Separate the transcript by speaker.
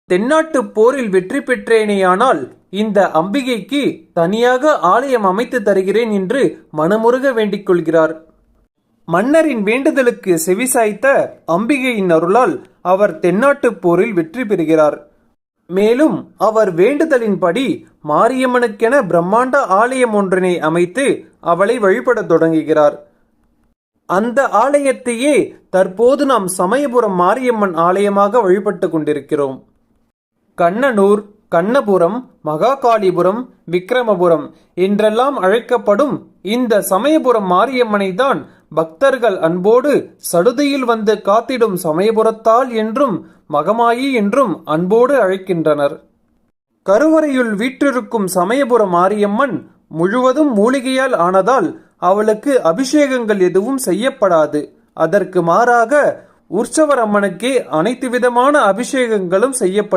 Speaker 1: தென்னாட்டு போரில் வெற்றி பெற்றேனேயானால் இந்த அம்பிகைக்கு தனியாக ஆலயம் அமைத்து தருகிறேன் என்று மனமுருக வேண்டிக் கொள்கிறார். மன்னரின் வேண்டுதலுக்கு செவிசாய்த்த அம்பிகையின் அருளால் அவர் தென்னாட்டு போரில் வெற்றி பெறுகிறார். மேலும் அவர் வேண்டுதலின்படி மாரியம்மனுக்கென பிரம்மாண்ட ஆலயம் ஒன்றினை அமைத்து அவளை வழிபடத் தொடங்குகிறார். அந்த ஆலயத்தையே தற்போது நாம் சமயபுரம் மாரியம்மன் ஆலயமாக வழிபட்டு கொண்டிருக்கிறோம். கண்ணனூர், கண்ணபுரம், மகாகாளிபுரம், விக்கிரமபுரம் என்றெல்லாம் அழைக்கப்படும் இந்த சமயபுரம் மாரியம்மனை தான் பக்தர்கள் அன்போடு சடுதியில் வந்து காத்திடும் சமயபுரத்தாள் என்றும் மகமாயி என்றும் அன்போடு அழைக்கின்றனர். கருவறையுள் வீற்றிருக்கும் சமயபுர மாரியம்மன் முழுவதும் மூலிகையால் ஆனதால் அவளுக்கு அபிஷேகங்கள் எதுவும் செய்யப்படாது. அதற்கு மாறாக உற்சவர் அம்மனுக்கே அனைத்து விதமான அபிஷேகங்களும் செய்யப்படும்.